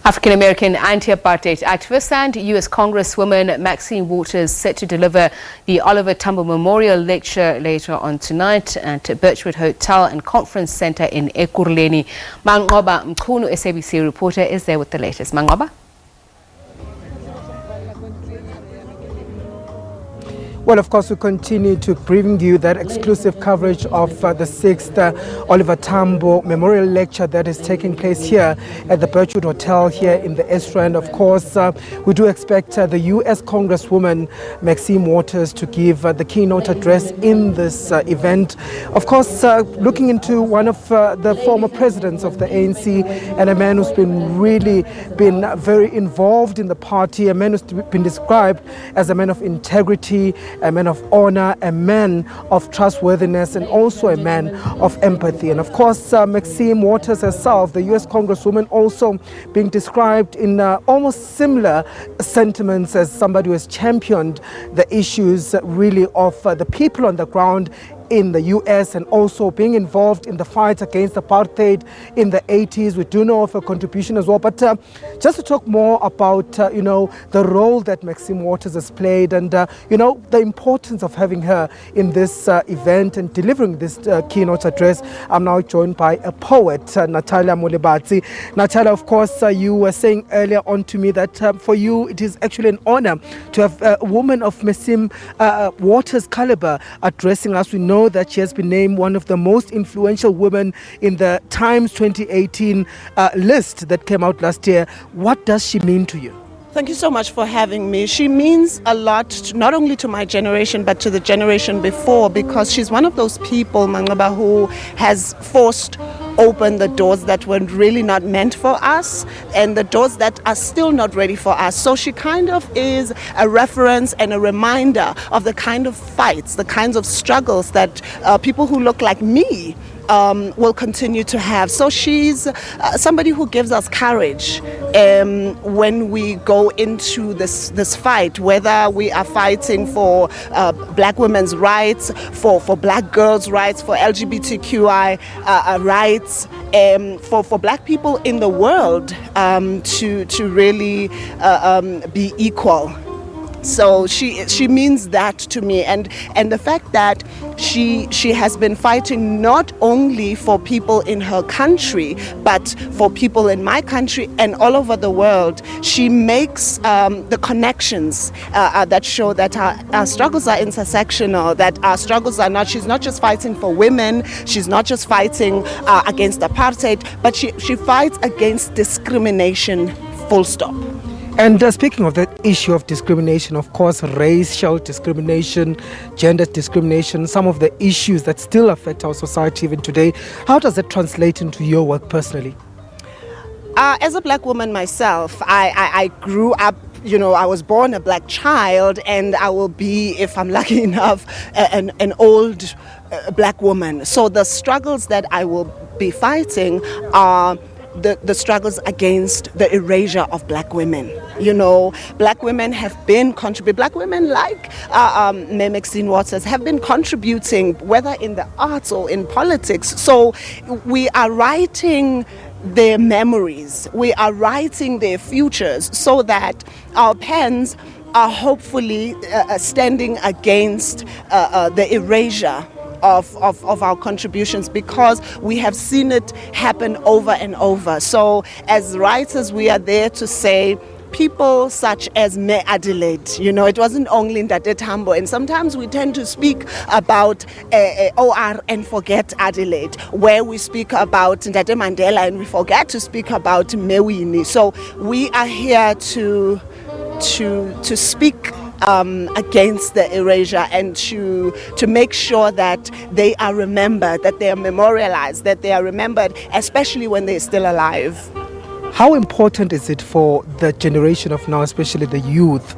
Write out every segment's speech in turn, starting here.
African-American anti-apartheid activist and US Congresswoman Maxine Waters set to deliver the Oliver Tambo Memorial Lecture later on tonight at Birchwood Hotel and Conference Centre in Ekurhuleni. Manqoba Mchunu, SABC reporter, is there with the latest. Manqoba? Well, of course, we continue to bring you that exclusive coverage of the 6th Oliver Tambo Memorial Lecture that is taking place here at the Birchwood Hotel here in the Estrand. Of course, we do expect the US Congresswoman Maxine Waters to give the keynote address in this event. Of course, looking into one of the former presidents of the ANC and a man who's been very involved in the party, a man who's been described as a man of integrity, a man of honor, a man of trustworthiness, and also a man of empathy. And of course, Maxine Waters herself, the US Congresswoman, also being described in almost similar sentiments as somebody who has championed the issues really of the people on the ground in the US, and also being involved in the fight against apartheid in the 80s. We do know of her contribution as well. But just to talk more about, the role that Maxine Waters has played and, the importance of having her in this event and delivering this keynote address, I'm now joined by a poet, Natalia Molebatsi. Natalia, of course, you were saying earlier on to me that for you it is actually an honor to have a woman of Maxine Waters' caliber addressing us. We know that she has been named one of the most influential women in the Times 2018 list that came out last year. What does she mean to you? Thank you so much for having me. She means a lot, not only to my generation, but to the generation before, because she's one of those people, Manqoba, who has forced open the doors that were really not meant for us and the doors that are still not ready for us. So she kind of is a reference and a reminder of the kind of fights, the kinds of struggles that people who look like me will continue to have. So she's somebody who gives us courage when we go into this fight, whether we are fighting for black women's rights, for black girls' rights, for LGBTQI rights, for black people in the world to really be equal. So she means that to me, and the fact that she has been fighting not only for people in her country, but for people in my country and all over the world. She makes the connections that show that our struggles are intersectional, that our struggles are not, she's not just fighting for women, she's not just fighting against apartheid, but she fights against discrimination, full stop. And speaking of that issue of discrimination, of course, racial discrimination, gender discrimination, some of the issues that still affect our society even today, how does that translate into your work personally? As a black woman myself, I grew up, I was born a black child, and I will be, if I'm lucky enough, an old black woman. So the struggles that I will be fighting are the struggles against the erasure of black women. Black women have been contributing, black women like Maxine Waters have been contributing, whether in the arts or in politics. So we are writing their memories, we are writing their futures, so that our pens are hopefully standing against the erasure of our contributions, because we have seen it happen over and over. So as writers, we are there to say people such as Me Adelaide, it wasn't only Natalia Tambo, and sometimes we tend to speak about OR and forget Adelaide, where we speak about Ntate Mandela and we forget to speak about Mewini. So we are here to speak against the erasure and to make sure that they are remembered, that they are memorialized, that they are remembered, especially when they're still alive. How important is it for the generation of now, especially the youth,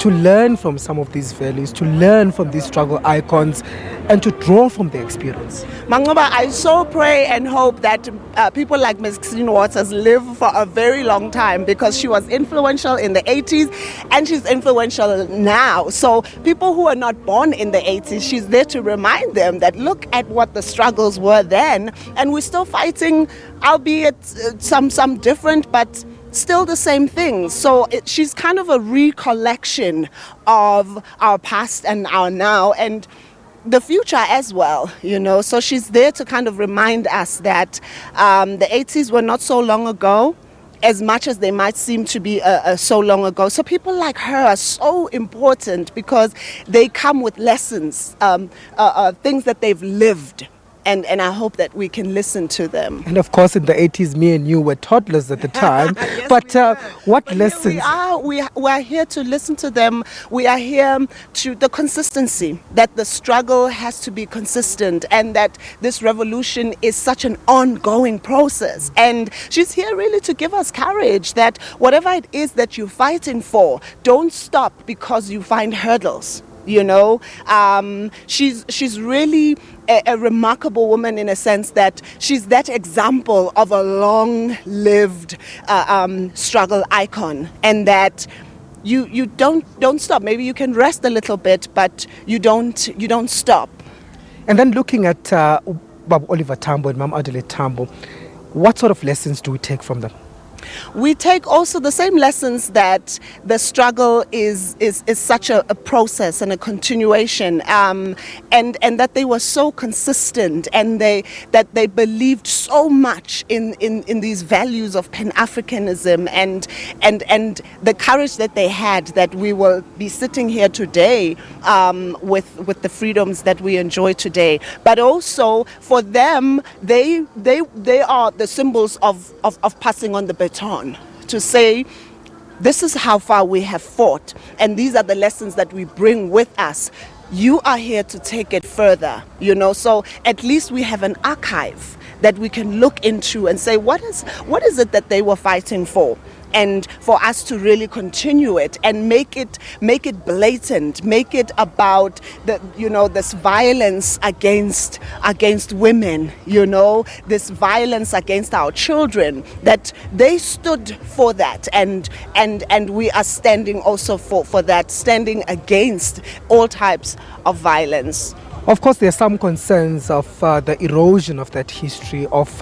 to learn from some of these values, to learn from these struggle icons, and to draw from their experience? Manqoba, I so pray and hope that people like Maxine Waters live for a very long time, because she was influential in the 80s and she's influential now. So people who are not born in the 80s, she's there to remind them that look at what the struggles were then, and we're still fighting, albeit some different, but still the same things. So she's kind of a recollection of our past and our now, and the future as well, So she's there to kind of remind us that the 80s were not so long ago, as much as they might seem to be so long ago. So people like her are so important because they come with lessons, things that they've lived. And I hope that we can listen to them. And of course, in the 80s, me and you were toddlers at the time. Yes, but what but lessons? We are here to listen to them. We are here to the consistency, that the struggle has to be consistent, and that this revolution is such an ongoing process. And she's here really to give us courage, that whatever it is that you're fighting for, don't stop because you find hurdles. She's really a remarkable woman in a sense that she's that example of a long-lived struggle icon, and that you don't stop. Maybe you can rest a little bit, but you don't stop. And then looking at Baba Oliver Tambo and Mama Natalia Tambo, what sort of lessons do we take from them? We take also the same lessons, that the struggle is such a process and a continuation, and that they were so consistent, and that they believed so much in these values of Pan-Africanism, and the courage that they had, that we will be sitting here today with the freedoms that we enjoy today. But also for them, they are the symbols of passing on the baton, to say this is how far we have fought, and these are the lessons that we bring with us. You are here to take it further, so at least we have an archive that we can look into and say, what is it that they were fighting for? And for us to really continue it and make it blatant, make it about this violence against women, this violence against our children, that they stood for that, and we are standing also for that, standing against all types of violence. Of course, there are some concerns of the erosion of that history, of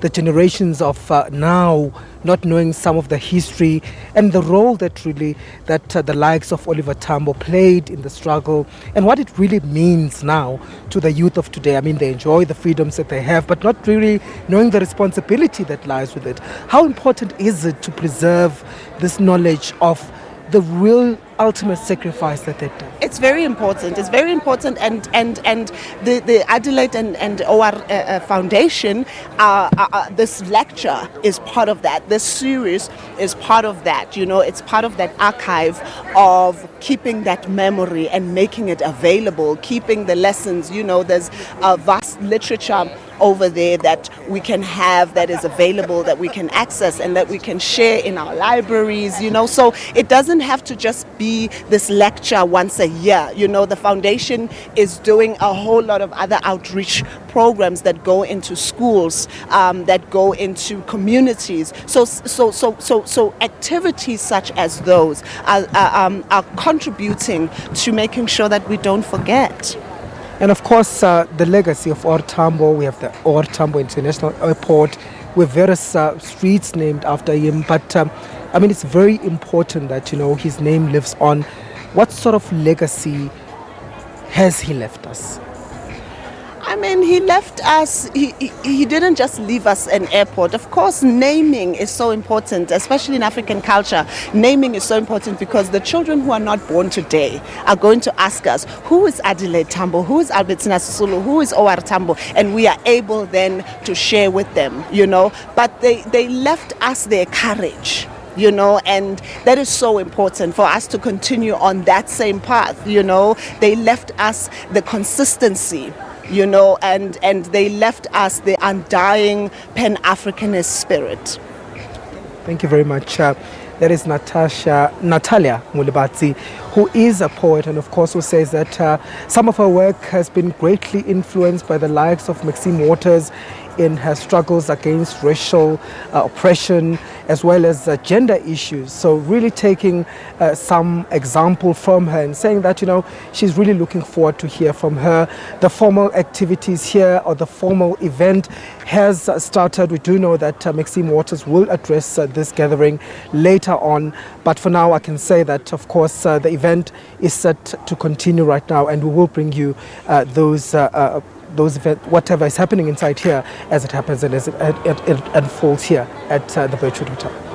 the generations of now not knowing some of the history and the role that the likes of Oliver Tambo played in the struggle, and what it really means now to the youth of today. I mean, they enjoy the freedoms that they have, but not really knowing the responsibility that lies with it. How important is it to preserve this knowledge of the real ultimate sacrifice that they did? It's very important. It's very important, and the Adelaide and OR Foundation, this lecture is part of that. This series is part of that. It's part of that archive of keeping that memory and making it available, keeping the lessons. There's a vast literature over there that we can have, that is available, that we can access, and that we can share in our libraries, so it doesn't have to just be this lecture once a year. The foundation is doing a whole lot of other outreach programs that go into schools, that go into communities. So activities such as those are contributing to making sure that we don't forget. And of course, the legacy of Oliver Tambo. We have the Oliver Tambo International Airport with various streets named after him. But it's very important that his name lives on. What sort of legacy has he left us? He left us, he didn't just leave us an airport. Of course, naming is so important, especially in African culture. Naming is so important because the children who are not born today are going to ask us, who is Adelaide Tambo, who is Albertina Sisulu, who is Oliver Tambo? And we are able then to share with them, But they left us their courage. And that is so important for us to continue on that same path. They left us the consistency, and they left us the undying Pan-Africanist spirit. Thank you very much. That is Natalia Molebatsi, who is a poet and of course who says that some of her work has been greatly influenced by the likes of Maxine Waters in her struggles against racial oppression as well as gender issues. So really taking some example from her and saying that, she's really looking forward to hear from her. The formal activities here or the formal event has started. We do know that Maxine Waters will address this gathering later on. But for now, I can say that, of course, the event is set to continue right now, and we will bring you those events, whatever is happening inside here as it happens and as it unfolds here at the Birchwood Hotel.